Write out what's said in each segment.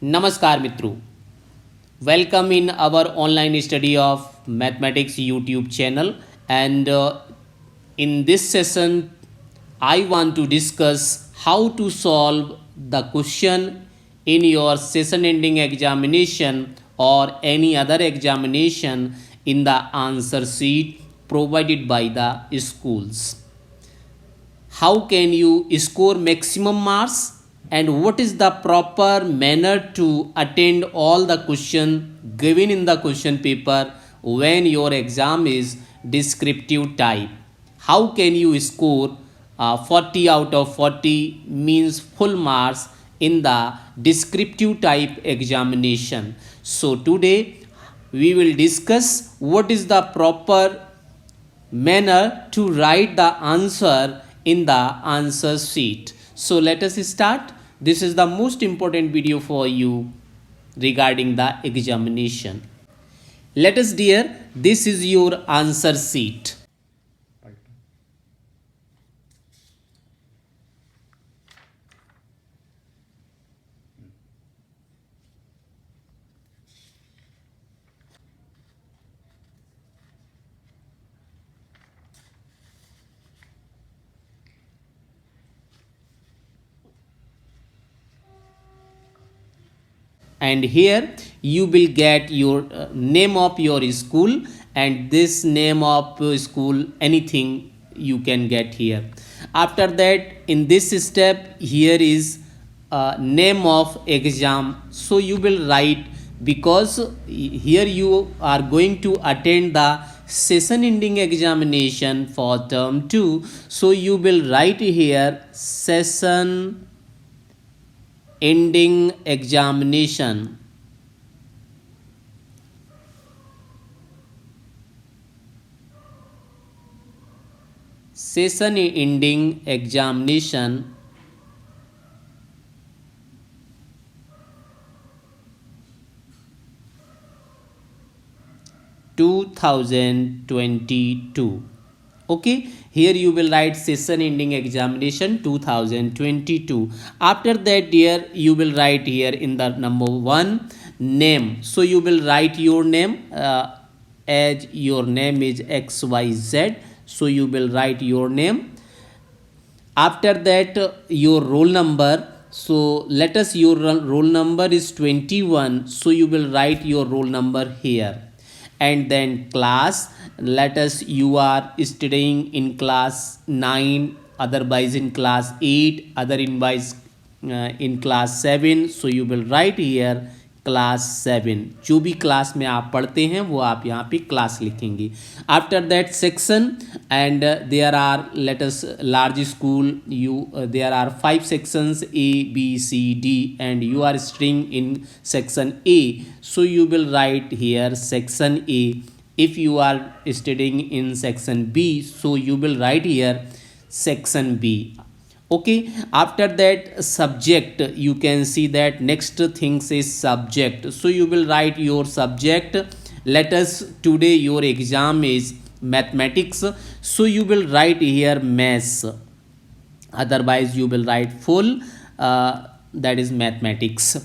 नमस्कार मित्रों, welcome in our online study of mathematics YouTube channel. And in this session I want to discuss how to solve the question in your session ending examination or any other examination in the answer sheet provided by the schools. How can you score maximum marks, and what is the proper manner to attend all the question given in the question paper when your exam is descriptive type. How can you score 40 out of 40 means full marks in the descriptive type examination. So today we will discuss what is the proper manner to write the answer in the answer sheet. So let us start. This is the most important video for you regarding the examination. Let us dear, this is your answer sheet. And here you will get your name of your school, and this name of school anything you can get here. After that, in this step here is name of exam, so you will write, because here you are going to attend the session ending examination for term 2, so you will write here session ending examination. Session ending examination 2022. Okay, here you will write session ending examination 2022. After that, dear, you will write here in the number 1 name. So you will write your name as your name is XYZ. So you will write your name. After that, your roll number. So let us, your roll number is 21. So you will write your roll number here. And then class, let us, you are studying in class 9, otherwise in class 8, otherwise in class 7. So you will write here class 7. जो भी class में आप पढ़ते हैं वो आप यहाँ पे क्लास लिखेंगे. After that, section, and there are, let us, large school, you there are 5 sections A, B, C, D, and you are studying in section A. So you will write here section A. If you are studying in section B, so you will write here section B. Okay, after that, subject, you can see that next thing says subject. So you will write your subject. Let us, today your exam is mathematics, so you will write here maths, otherwise you will write full, that is mathematics.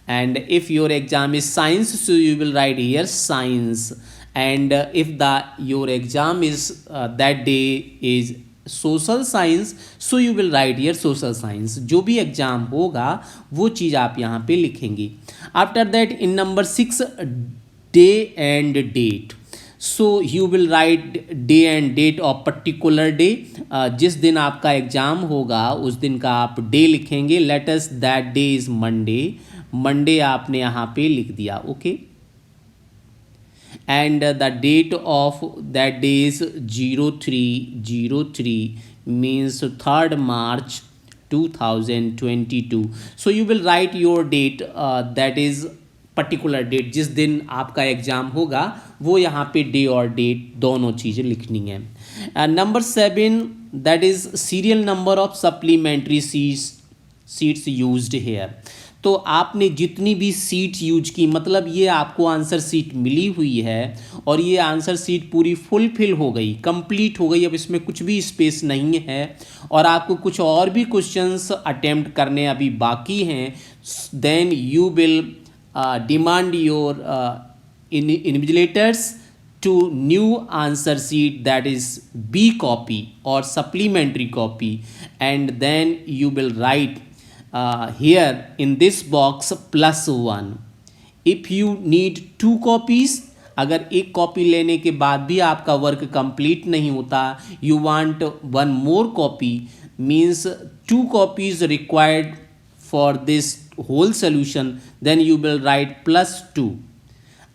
And if your exam is science, so you will write here science. And if the your exam is that day is social science, so you will write here social science. जो भी exam होगा वो चीज़ आप यहाँ पे लिखेंगे. After that, in number 6, day and date. So you will write day and date of particular day. जिस दिन आपका एग्जाम होगा उस दिन का आप डे लिखेंगे. Let us, that day is Monday. Monday आपने यहाँ पे लिख दिया. Okay, and the date of that day is 0303, means 3rd March 2022. So you will write your date, that is particular date, जिस दिन आपका एग्जाम होगा वो यहाँ पे डे और डेट दोनों चीज़ें लिखनी है. Number 7, that is serial number of supplementary seats used here. तो आपने जितनी भी सीट यूज की, मतलब ये आपको आंसर सीट मिली हुई है और ये आंसर सीट पूरी फुलफिल हो गई, कंप्लीट हो गई, अब इसमें कुछ भी स्पेस नहीं है और आपको कुछ और भी क्वेश्चंस अटेम्प्ट करने अभी बाकी हैं, then you will demand your invigilators to new answer sheet, that is B copy or supplementary copy, and then you will write here in this box +1. if you need 2 copies, अगर एक copy लेने के बाद भी आपका work complete नहीं होता, you want 1 more copy, means 2 copies required for this whole solution, then you will write +2.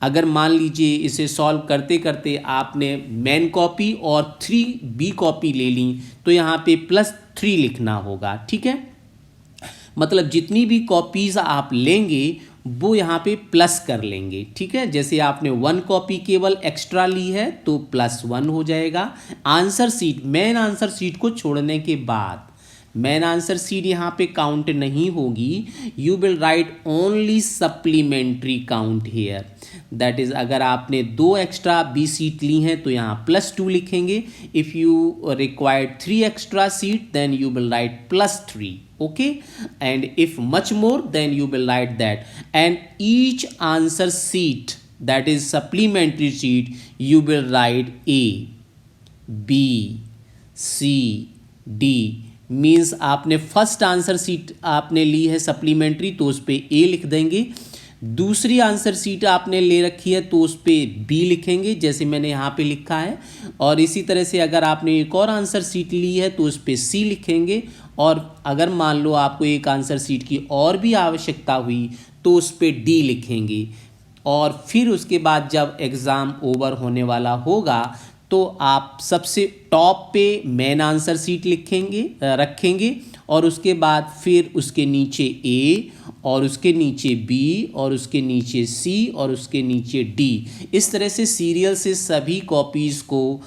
अगर मान लीजिए इसे सॉल्व करते करते आपने मेन कॉपी और 3 बी कॉपी ले ली, तो यहाँ पे +3 लिखना होगा, ठीक है। मतलब जितनी भी कॉपीज़ आप लेंगे वो यहाँ पे प्लस कर लेंगे, ठीक है। जैसे आपने 1 कॉपी केवल एक्स्ट्रा ली है तो +1 हो जाएगा। Answer sheet, main answer sheet को छोड़ने के बाद मेन आंसर सीट यहाँ पे काउंट नहीं होगी, you will write only supplementary count here, that is अगर आपने 2 एक्स्ट्रा बी सीट ली हैं तो यहाँ +2 लिखेंगे, if you required 3 extra sheet then you will write +3, okay, and if much more then you will write that, and each answer sheet, that is supplementary sheet, you will write A, B, C, D, means आपने first answer sheet आपने ली है supplementary तो उस पर ए लिख देंगे, दूसरी answer sheet आपने ले रखी है तो उस पर बी लिखेंगे जैसे मैंने यहाँ पे लिखा है, और इसी तरह से अगर आपने एक और आंसर सीट ली है तो उस पर सी लिखेंगे, और अगर मान लो आपको एक आंसर सीट की और भी आवश्यकता हुई तो उस पर डी लिखेंगे, और फिर उसके बाद जब एग्ज़ाम ओवर होने वाला होगा तो आप सबसे टॉप पे मेन आंसर सीट रखेंगे और उसके बाद फिर उसके नीचे ए और उसके नीचे बी और उसके नीचे सी और उसके नीचे डी, इस तरह से सीरियल से सभी कॉपीज़ को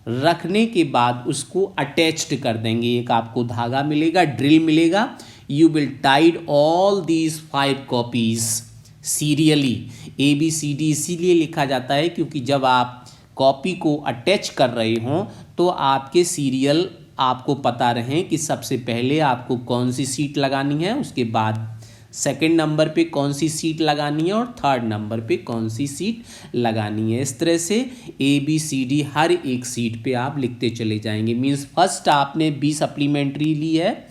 रखने के बाद उसको अटैच्ड कर देंगे। एक आपको धागा मिलेगा, ड्रिल मिलेगा, you will tied all these 5 copies serially, ABCD इसीलिए लिखा जाता है क्योंकि जब आप कॉपी को अटैच कर रहे हों तो आपके सीरियल आपको पता रहे कि सबसे पहले आपको कौन सी सीट लगानी है, उसके बाद सेकंड नंबर पे कौन सी सीट लगानी है और थर्ड नंबर पे कौन सी सीट लगानी है। इस तरह से ABCD हर एक सीट पे आप लिखते चले जाएंगे। मीन्स फर्स्ट आपने बी सप्लीमेंट्री ली है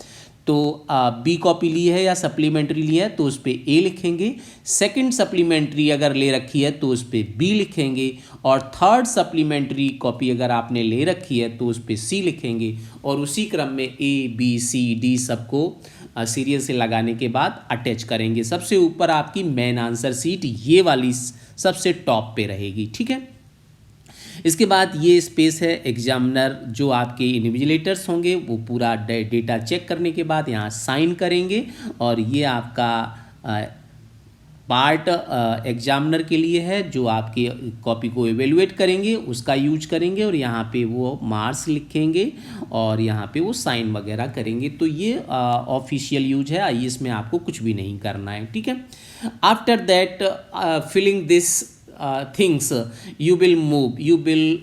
तो बी कॉपी ली है या सप्लीमेंट्री ली है तो उस पर ए लिखेंगे, सेकंड सप्लीमेंट्री अगर ले रखी है तो उस पर बी लिखेंगे, और थर्ड सप्लीमेंट्री कॉपी अगर आपने ले रखी है तो उस पर सी लिखेंगे, और उसी क्रम में ABCD सबको सीरियल से लगाने के बाद अटैच करेंगे। सबसे ऊपर आपकी मेन आंसर सीट ये वाली सबसे टॉप पे रहेगी, ठीक है। इसके बाद ये स्पेस है एग्जामिनर जो आपके इन्विजिलेटर्स होंगे वो पूरा डेटा चेक करने के बाद यहाँ साइन करेंगे, और ये आपका पार्ट एग्जामिनर के लिए है जो आपकी कॉपी को एवेलुएट करेंगे उसका यूज करेंगे, और यहाँ पे वो मार्क्स लिखेंगे और यहाँ पे वो साइन वगैरह करेंगे। तो ये ऑफिशियल यूज है, IAS में आपको कुछ भी नहीं करना है, ठीक है। After that filling this things, you will move, you will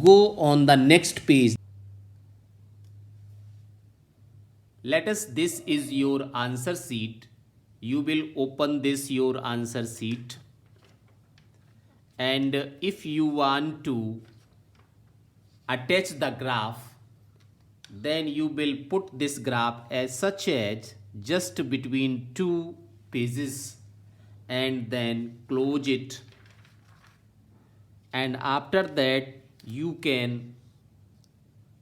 go on the next page. Let us, this is your answer sheet. You will open this your answer sheet, and if you want to attach the graph, then you will put this graph as such as just between 2 pages and then close it, and after that you can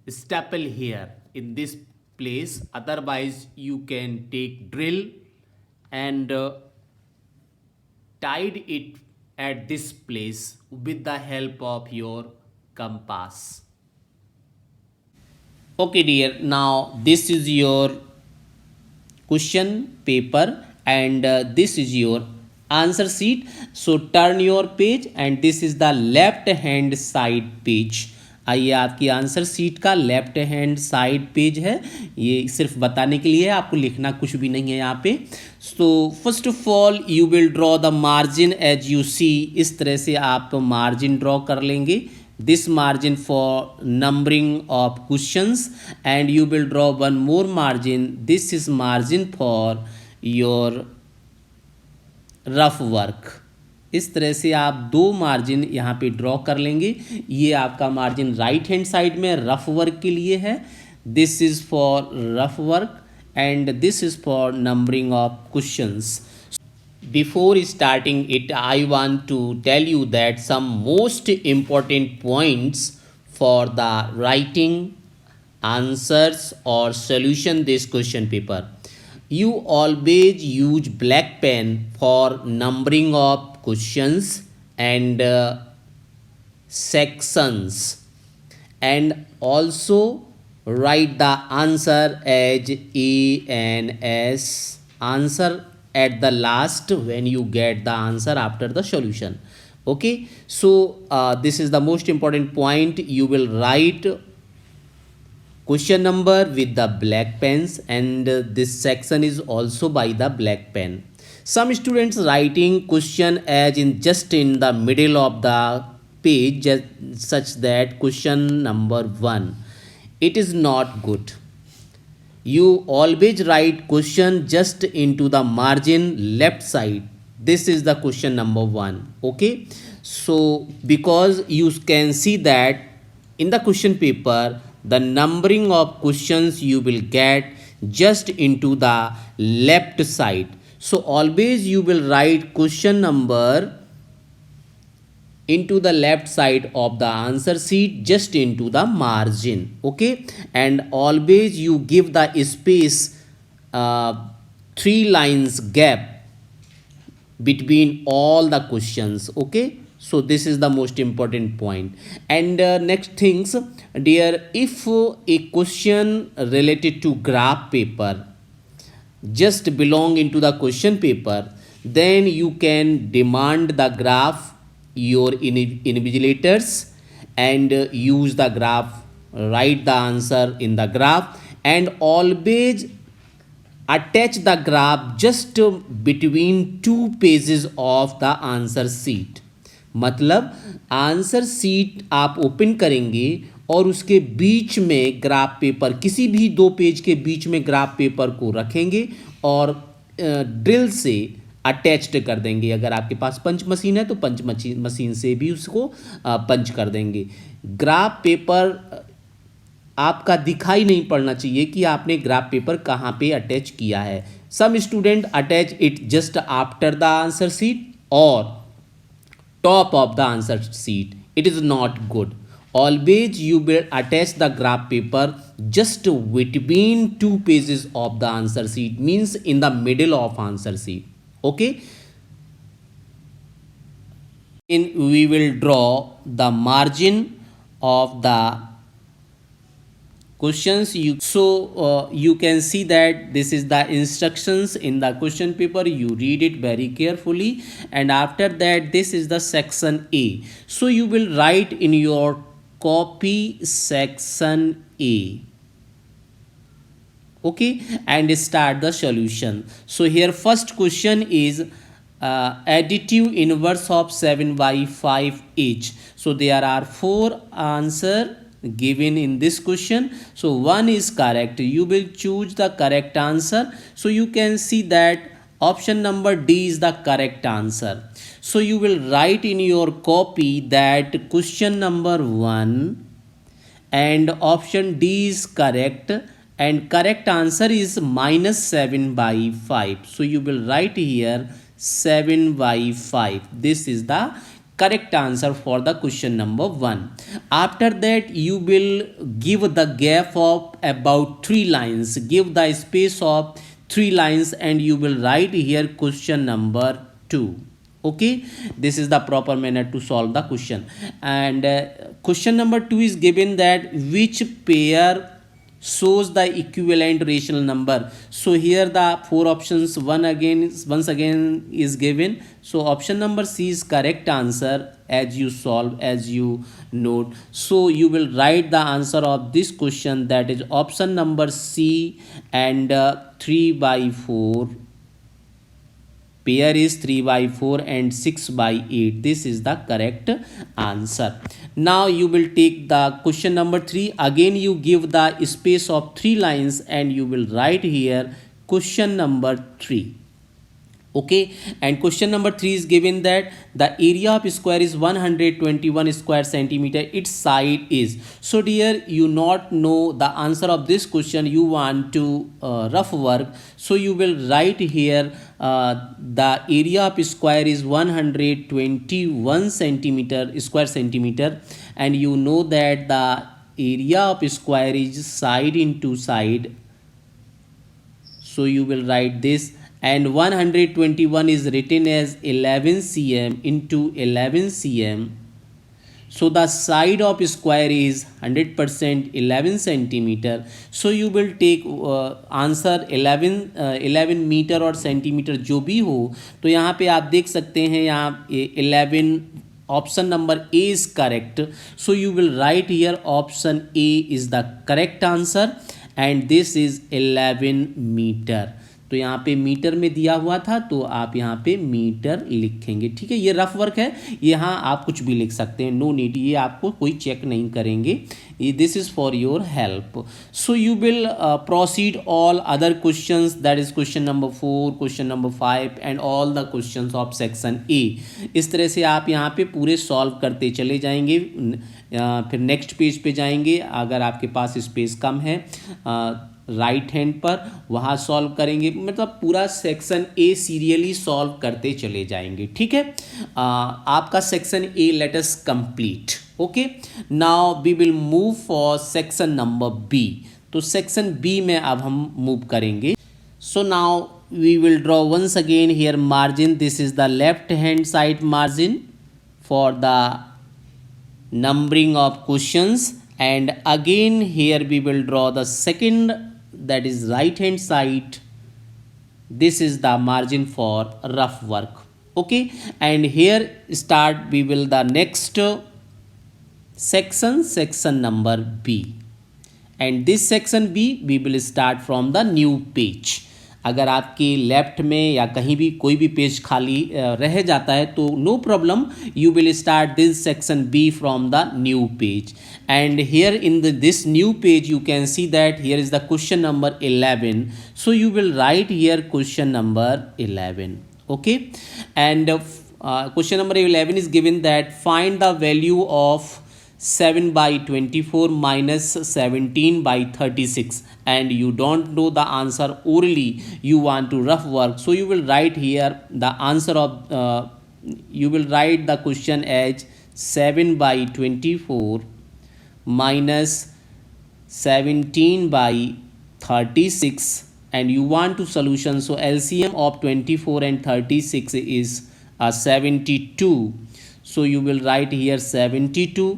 staple here in this place, otherwise you can take drill and tied it at this place with the help of your compass. Okay dear, now this is your question paper and this is your answer sheet. So turn your page and this is the left hand side page. आइए, आपकी answer sheet का left hand side page है, ये सिर्फ बताने के लिए, आपको लिखना कुछ भी नहीं है यहाँ पे। So first of all you will draw the margin as you see, इस तरह से आप मार्जिन ड्रॉ कर लेंगे, this margin for numbering of questions, and you will draw one more margin, this is margin for your rough work। इस तरह से आप दो मार्जिन यहाँ पे ड्रॉ कर लेंगे। ये आपका मार्जिन राइट हैंड साइड में रफ वर्क के लिए है, this is for rough work and this is for numbering of questions. Before starting it, I want to tell you that some most important points for the writing answers or solution this question paper. You always use black pen for numbering of questions and sections, and also write the answer as A and S answer at the last when you get the answer after the solution. Okay, so this is the most important point. You will write question number with the black pens, and this section is also by the black pen. Some students writing question as in just in the middle of the page, such that question number 1, it is not good. You always write question just into the margin left side, this is the question number 1. Okay, so because you can see that in the question paper the numbering of questions you will get just into the left side, so always you will write question number into the left side of the answer sheet, just into the margin. Okay, and always you give the space 3 lines gap between all the questions. Okay, so this is the most important point. And next things, dear, if a question related to graph paper just belong into the question paper, then you can demand the graph your invigilators and use the graph, write the answer in the graph, and always attach the graph just between 2 pages of the answer sheet। मतलब answer sheet आप open करेंगे और उसके बीच में graph paper, किसी भी 2 page के बीच में ग्राफ पेपर को रखेंगे और ड्रिल से अटैच्ड कर देंगे। अगर आपके पास पंच मशीन है तो पंच मशीन से भी उसको पंच कर देंगे। ग्राफ पेपर आपका दिखाई नहीं पड़ना चाहिए कि आपने ग्राफ पेपर कहाँ पे अटैच किया है। Some student attach it just after the answer sheet और top of the answer sheet, it is not good. Always you will attach the graph paper just between 2 pages of the answer sheet, means in the middle of answer sheet. Okay, we will draw the margin of the questions. You can see that this is the instructions in the question paper, you read it very carefully, and after that this is the section A. So you will write in your copy section A. Okay, and start the solution. So here first question is additive inverse of 7 by 5 each. So there are 4 answer given in this question, so one is correct. You will choose the correct answer. So you can see that option number D is the correct answer. So you will write in your copy that question number 1 and option D is correct, and correct answer is -7 by 5. So you will write here 7 by 5. This is the correct answer for the question number 1. After that you will give the gap of about 3 lines, give the space of 3 lines, and you will write here question number 2. Okay, this is the proper manner to solve the question. And question number 2 is given that which pair shows the equivalent rational number. So here the four options once again is given. So option number C is correct answer as you solve, as you note. So you will write the answer of this question, that is option number C, and 3 by 4 pair is 3 by 4 and 6 by 8. This is the correct answer. Now you will take the question number 3. Again you give the space of 3 lines and you will write here question number 3. Okay, and question number 3 is given that the area of square is 121 square centimeter, its side is. So dear, you not know the answer of this question, you want to rough work. So you will write here the area of square is 121 square centimeter, and you know that the area of square is side into side. So you will write this, and 121 is written as 11 cm into 11 cm. So the side of square is 100% 11 centimeter. So you will take answer 11 metre और centimetre जो भी हो. तो यहाँ पे आप देख सकते हैं, यहाँ 11 option number A is correct. So you will write here option A is the correct answer, and this is 11 meter. तो यहाँ पे मीटर में दिया हुआ था, तो आप यहाँ पे मीटर लिखेंगे. ठीक है, ये रफ वर्क है, यहाँ आप कुछ भी लिख सकते हैं, नो नीड, ये आपको कोई चेक नहीं करेंगे. This is for your help. So you will proceed all other questions, that is question number 4, question number 5 and all the questions of section A. इस तरह से आप यहाँ पे पूरे सॉल्व करते चले जाएंगे. फिर नेक्स्ट पेज पे जाएंगे, अगर आपके पास स्पेस कम है राइट हैंड पर, वहाँ सॉल्व करेंगे. मतलब पूरा सेक्शन ए सीरियली सॉल्व करते चले जाएंगे. ठीक है, आपका section A let us complete. Okay, now we will move for section number B. तो सेक्शन बी में अब हम मूव करेंगे. So now we will draw once again here margin. This is the left hand side margin for the numbering of questions, and again here we will draw the second, that is right hand side. This is the margin for rough work. Okay, and here start we will the next section number B, and this section B we will start from the new page. अगर आपके left में या कहीं भी कोई भी page खाली रह जाता है तो no problem, you will start this section B from the new page. And here in this new page you can see that here is the question number 11. So you will write here question number 11. Okay, and question number 11 is given that find the value of 7 by 24 minus 17 by 36, and you don't know the answer orally, you want to rough work. So you will write here the answer of you will write the question as 7 by 24 minus 17 by 36, and you want to solution. So LCM of 24 and 36 is 72. So you will write here 72.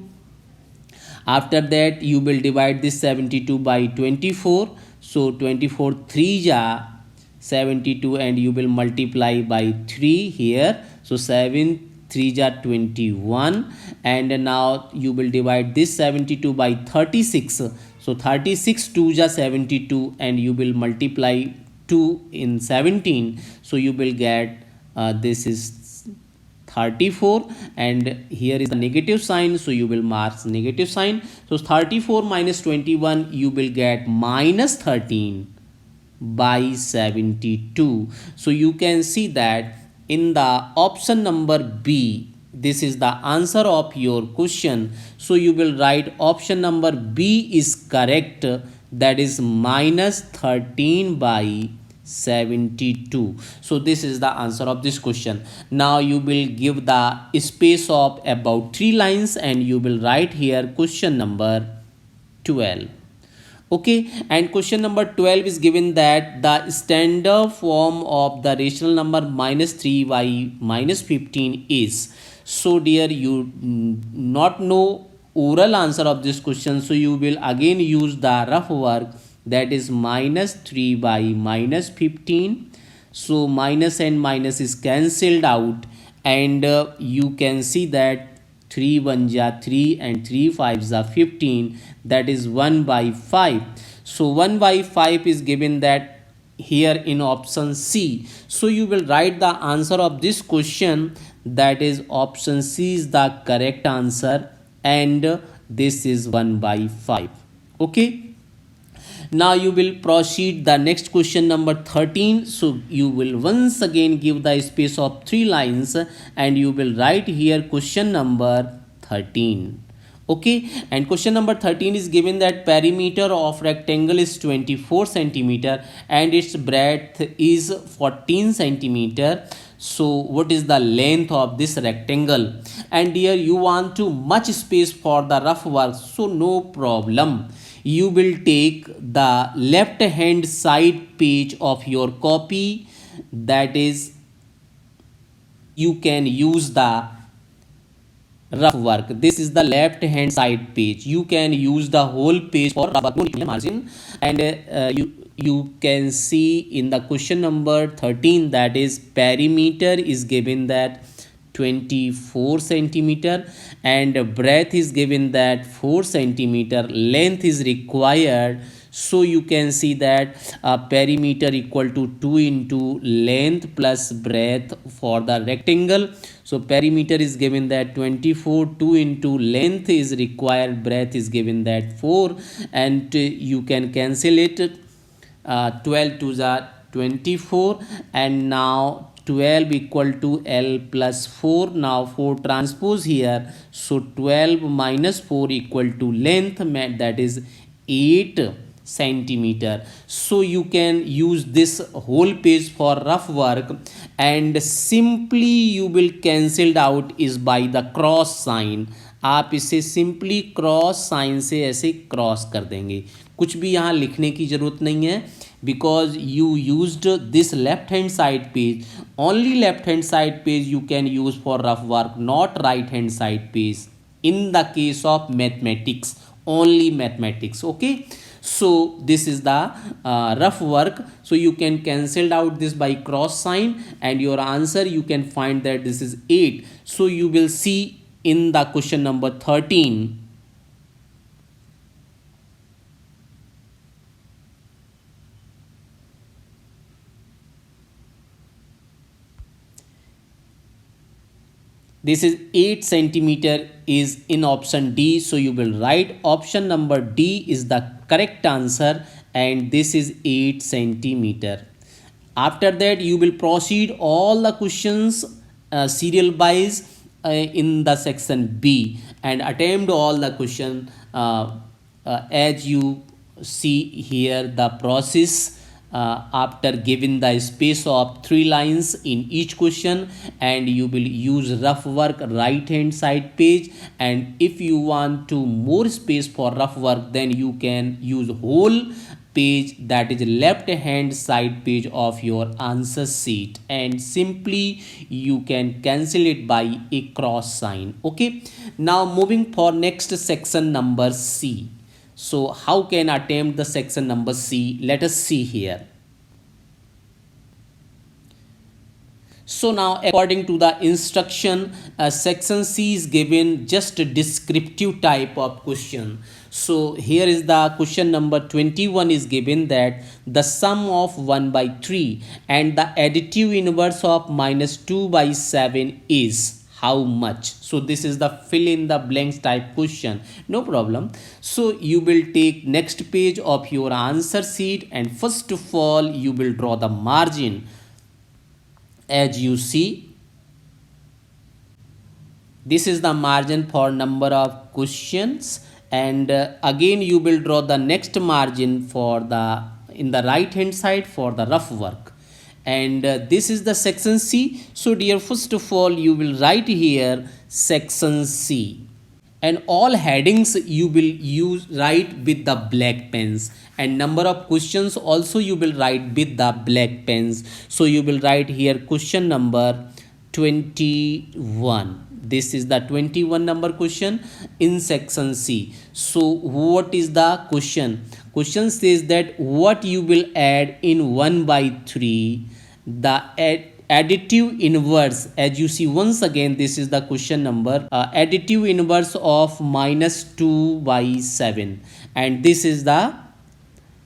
After that you will divide this 72 by 24. So 24 3 ja 72, and you will multiply by 3 here. So 7 3 ja 21, and now you will divide this 72 by 36. So 36 2 ja 72, and you will multiply 2 in 17. So you will get this is 34, and here is the negative sign, so you will mark negative sign. So 34 minus 21 you will get minus 13 by 72. So you can see that in the option number B, this is the answer of your question. So you will write option number B is correct, that is minus 13 by 72. So this is the answer of this question. Now you will give the space of about 3 lines, and you will write here question number 12. Okay, and question number 12 is given that the standard form of the rational number minus 3 by minus 15 is. So dear, you not know oral answer of this question, so you will again use the rough work, that is minus 3 by minus 15. So minus and minus is cancelled out, and you can see that 3 1 ja 3 and 3 5 ja 15, that is 1 by 5. So 1 by 5 is given that here in option C. So you will write the answer of this question, that is option C is the correct answer, and this is 1 by 5. Okay. Now you will proceed the next question number 13. So you will once again give the space of 3 lines, and you will write here question number 13. Okay, and question number 13 is given that perimeter of rectangle is 24 centimeter and its breadth is 14 centimeter. So what is the length of this rectangle? And here you want too much space for the rough work, so no problem. You will take the left hand side page of your copy, that is you can use the rough work. This is the left hand side page. You can use the whole page for rough work margin, and you can see in the question number 13, that is perimeter is given that 24 centimeter and breadth is given that 4 centimeter, length is required. So you can see that perimeter equal to 2 into length plus breadth for the rectangle. So perimeter is given that 24, 2 into length is required, breadth is given that 4, and you can cancel it. 12 to the 24, and now 12 equal to L plus 4. Now 4 transpose here, so 12 minus 4 equal to length, that is 8 centimeter. So you can use this whole page for rough work, and simply you will cancelled out is by the cross sign. आप इसे simply cross sign से ऐसे cross कर देंगे, कुछ भी यहाँ लिखने की ज़रूरत नहीं है, because you used this left hand side page. Only left hand side page you can use for rough work, not right hand side page in the case of mathematics, only mathematics. Okay, so this is the rough work. So you can cancel out this by cross sign, and your answer you can find that this is 8. So you will see in the question number 13. This is 8 centimeter is in option D. So you will write option number D is the correct answer, and this is 8 centimeter. After that you will proceed all the questions serial wise in the section B, and attempt all the question as you see here the process. After giving the space of 3 lines in each question, and you will use rough work right hand side page, and if you want to more space for rough work, then you can use whole page, that is left hand side page of your answer sheet, and simply you can cancel it by a cross sign. Okay, now moving for next section number C. So how can attempt the section number C? Let us see here. So now according to the instruction, section C is given just a descriptive type of question. So here is the question number 21 is given that the sum of 1 by 3 and the additive inverse of minus 2 by 7 is how much? So this is the fill in the blanks type question, no problem. So you will take next page of your answer sheet, and first of all you will draw the margin. As you see, this is the margin for number of questions, and again you will draw the next margin for the in the right hand side for the rough work. And this is the section C. So dear, first of all you will write here section C, and all headings you will write with the black pens, and number of questions also you will write with the black pens. So you will write here question number 21. This is the 21 number question in section C. So what is the question? Question says that what you will add in 1 by 3, the additive inverse, as you see once again this is the question number, additive inverse of minus 2 by 7, and this is the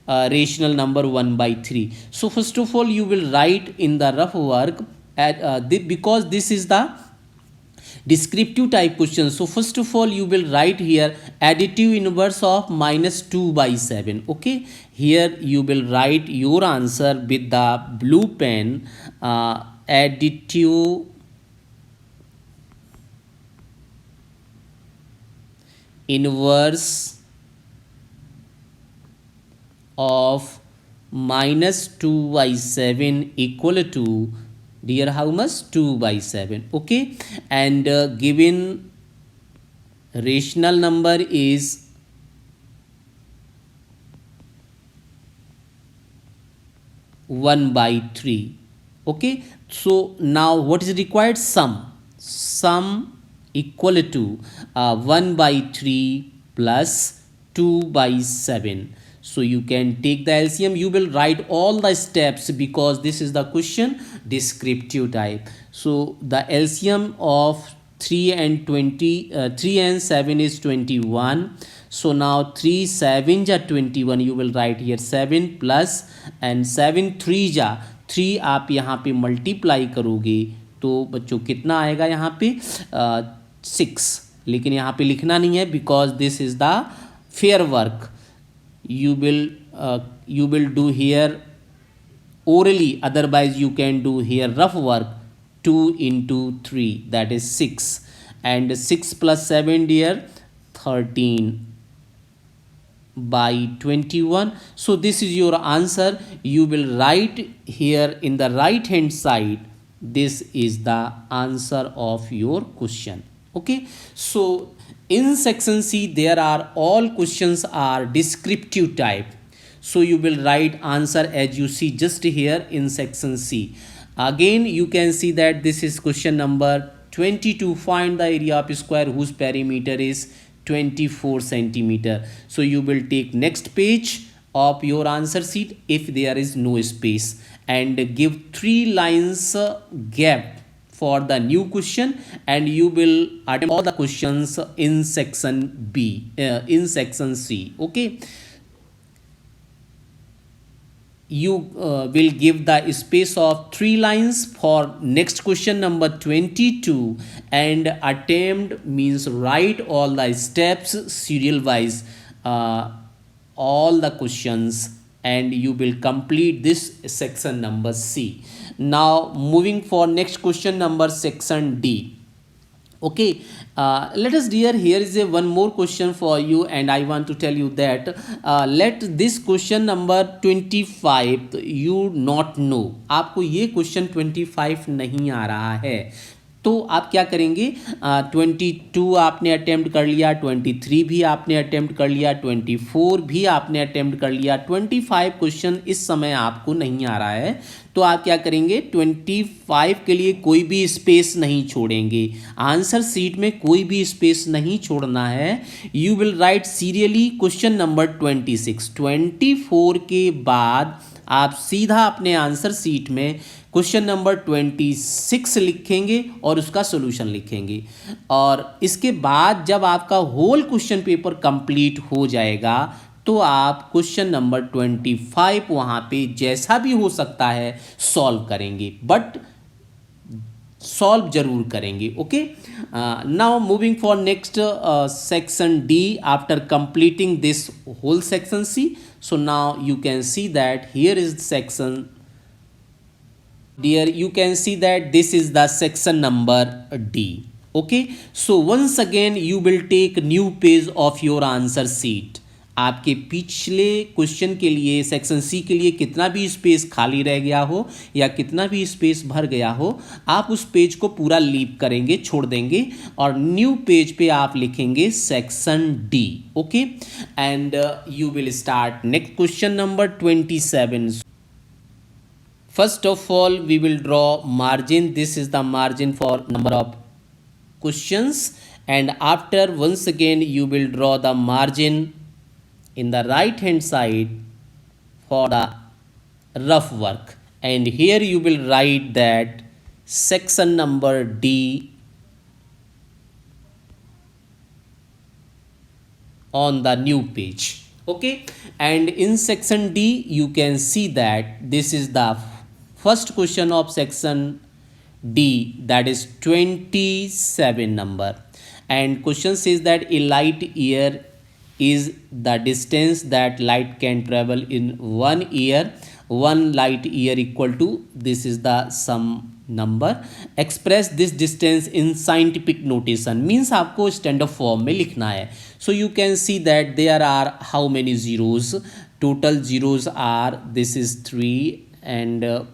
rational number 1 by 3. So first of all you will write in the rough work because this is the descriptive type question. So first of all you will write here additive inverse of minus 2 by 7. Okay, here you will write your answer with the blue pen. Additive inverse of minus 2 by 7 equal to, dear, how much? 2 by 7. Okay, and given rational number is 1 by 3. Okay, so now what is required? Sum equal to 1 by 3 plus 2 by 7. So you can take the LCM. You will write all the steps because this is the question descriptive type. So the LCM of 3 and 7 is 21. So now 3 7 ja 21, you will write here 7 plus and 7 3 ja 3, आप यहाँ पे multiply करोगे तो बच्चों कितना आएगा यहाँ पे 6, लेकिन यहाँ पे लिखना नहीं है because this is the fair work. You will do here orally, otherwise you can do here rough work. 2 into 3, that is 6, and 6 plus 7, dear, 13 by 21. So this is your answer. You will write here in the right hand side, this is the answer of your question. Okay, so in section C there are all questions are descriptive type. So you will write answer as you see just here in section C. Again you can see that this is question number 22. Find the area of a square whose perimeter is 24 centimeter. So you will take next page of your answer sheet if there is no space and give 3 lines gap for the new question, and you will attempt all the questions in section B, in section C. Okay, you will give the space of 3 lines for next question number 22 and attempt means write all the steps serial wise, all the questions, and you will complete this section number C. Now moving for next question number section D. Okay, let us dear, here is a one more question for you, and I want to tell you that let this question number 25 you not know. आपको ये question 25 नहीं आ रहा है तो आप क्या करेंगे, 22 आपने अटेम्प्ट कर लिया, 23 भी आपने अटेम्प्ट कर लिया, 24 भी आपने अटेम्प्ट कर लिया, 25 क्वेश्चन इस समय आपको नहीं आ रहा है तो आप क्या करेंगे, 25 के लिए कोई भी स्पेस नहीं छोड़ेंगे, आंसर सीट में कोई भी स्पेस नहीं छोड़ना है. You will right serially question number 26. 24 के बाद आप सीधा अपने आंसर सीट में क्वेश्चन नंबर 26 लिखेंगे और उसका सॉल्यूशन लिखेंगे, और इसके बाद जब आपका होल क्वेश्चन पेपर कंप्लीट हो जाएगा तो आप क्वेश्चन नंबर 25 वहाँ पे जैसा भी हो सकता है सॉल्व करेंगे, बट सॉल्व जरूर करेंगे. Okay, now moving for next section D after completing this whole section C. So now you can see that here is the section, dear, you can see that this is the section number D. Okay, so once again you will take new page of your answer sheet. आपके पिछले question के लिए section C के लिए कितना भी space खाली रह गया हो या कितना भी स्पेस भर गया हो, आप उस पेज को पूरा लीप करेंगे, छोड़ देंगे, और न्यू पेज पे आप लिखेंगे section D. Okay, and you will start next question number 27. First of all, we will draw margin. This is the margin for number of questions, and after once again you will draw the margin in the right hand side for the rough work, and here you will write that section number D on the new page. Okay, and in section D you can see that this is the first question of section D, that is 27 number, and question says that a light year is the distance that light can travel in 1 year. 1 light year equal to, this is the sum number. Express this distance in scientific notation, means आपको standard form में लिखना है. So you can see that there are how many zeros? Total zeros are, this is 3, and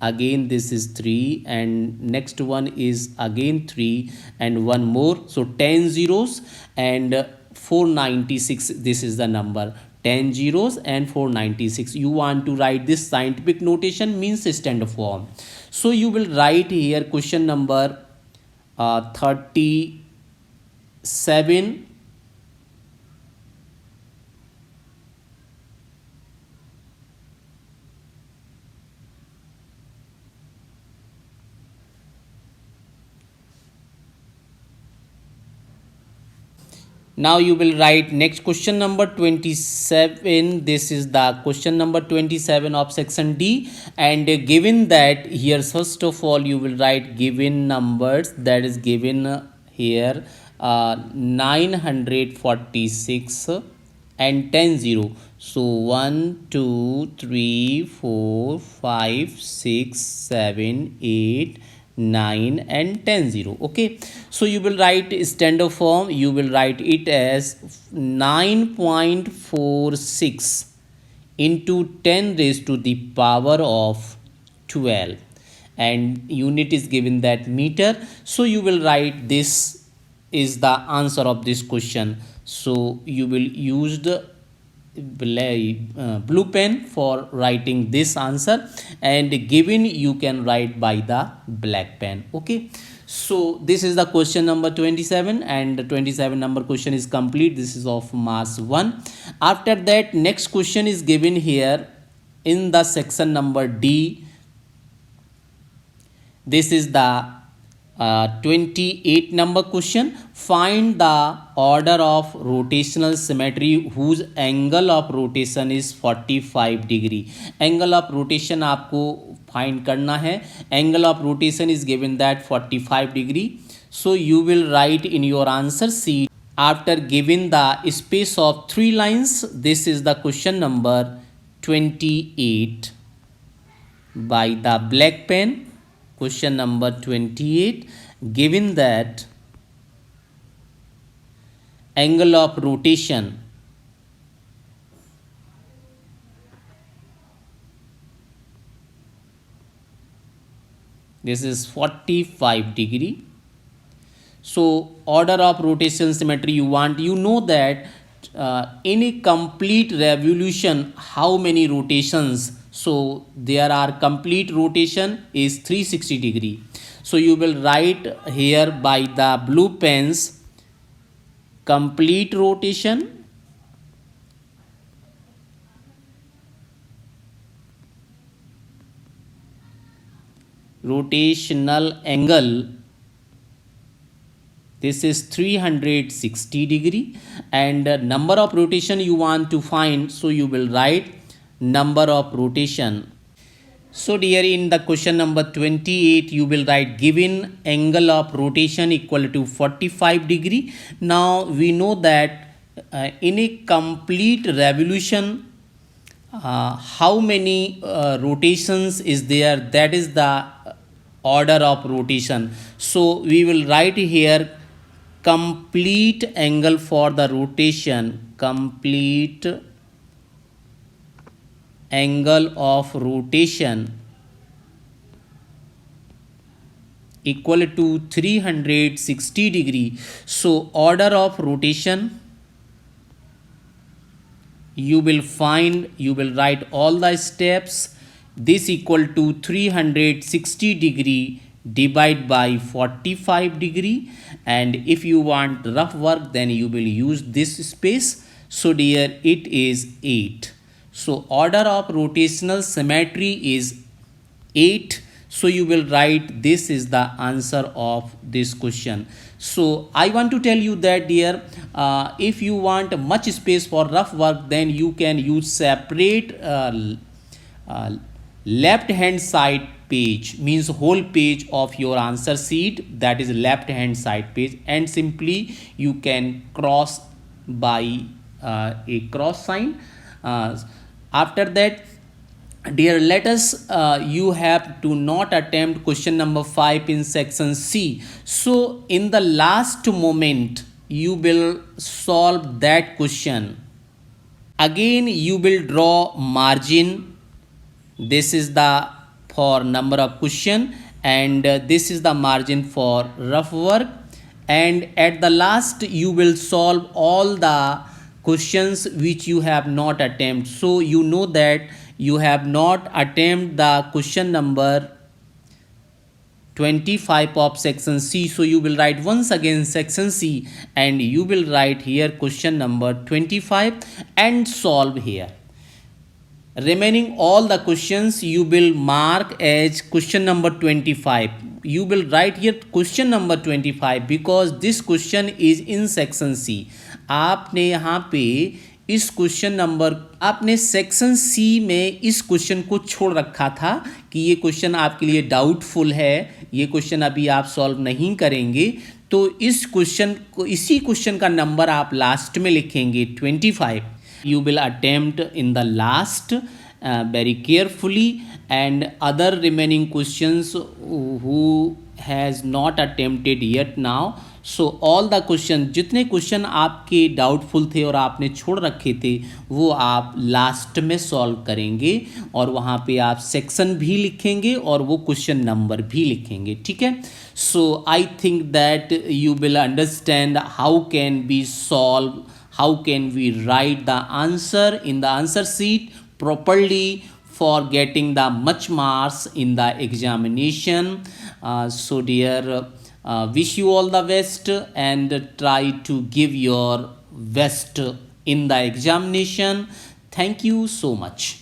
again this is 3, and next one is again 3 and one more, so 10 zeros, and 496, this is the number. 10 zeros and 496. You want to write this scientific notation, means standard form. So you will write here question number 37. Now you will write next question number 27. This is the question number 27 of section D, and given that here, first of all you will write given numbers, that is given here 946 and 10 0. So 1 2 3 4 5 6 7 8 9 and 10 0. Okay, so you will write standard form, you will write it as 9.46 into 10 raised to the power of 12, and unit is given that meter. So you will write this is the answer of this question. So you will use the blue pen for writing this answer, and given you can write by the black pen. Okay, so this is the question number 27, and the 27 number question is complete. This is of mass 1. After that, next question is given here in the section number D. This is the 28 number question. Find the order of rotational symmetry whose angle of rotation is 45 degree. Angle of rotation आपको find करना है. Angle of rotation is given that 45 degree. So you will write in your answer sheet after giving the space of 3 lines. This is the question number 28 by the black pen. Question number 28, given that angle of rotation this is 45 degree. So order of rotation symmetry you want, you know that in a complete revolution how many rotations. So there are complete rotation is 360 degree. So you will write here by the blue pens complete rotation, rotational angle, this is 360 degree, and number of rotation you want to find. So you will write number of rotation. So dear, in the question number 28 you will write given angle of rotation equal to 45 degree. Now we know that in a complete revolution how many rotations is there, that is the order of rotation. So we will write here complete angle for the rotation, complete angle of rotation equal to 360 degree. So order of rotation you will find, you will write all the steps this equal to 360 degree divide by 45 degree, and if you want rough work then you will use this space. So dear, it is 8. So order of rotational symmetry is 8. So you will write this is the answer of this question. So I want to tell you that dear, if you want much space for rough work then you can use separate uh, left hand side page, means whole page of your answer sheet, that is left hand side page, and simply you can cross by a cross sign. After that dear, let us you have to not attempt question number 5 in section C. So in the last moment you will solve that question. Again you will draw margin. This is the for number of question, and this is the margin for rough work, and at the last you will solve all the questions which you have not attempt. So you know that you have not attempt the question number 25 of section C. So you will write once again section C and you will write here question number 25 and solve here. Remaining all the questions you will mark as question number 25. You will write here question number 25 because this question is in section C. आपने यहाँ पे इस question number आपने section C में इस question को छोड़ रखा था कि ये क्वेश्चन आपके लिए डाउटफुल है, ये क्वेश्चन अभी आप सॉल्व नहीं करेंगे, तो इस क्वेश्चन को इसी क्वेश्चन का नंबर आप लास्ट में लिखेंगे 25. You will attempt in the last very carefully, and other remaining questions who has not attempted yet now. So all the question, जितने क्वेश्चन आपके डाउटफुल थे और आपने छोड़ रखे थे वो आप लास्ट में सॉल्व करेंगे और वहाँ पे आप सेक्शन भी लिखेंगे और वो क्वेश्चन नंबर भी लिखेंगे. ठीक है. So I think that you will understand how can be solve, how can we write the answer in the answer sheet properly for getting the much marks in the examination. So dear, wish you all the best and try to give your best in the examination. Thank you so much.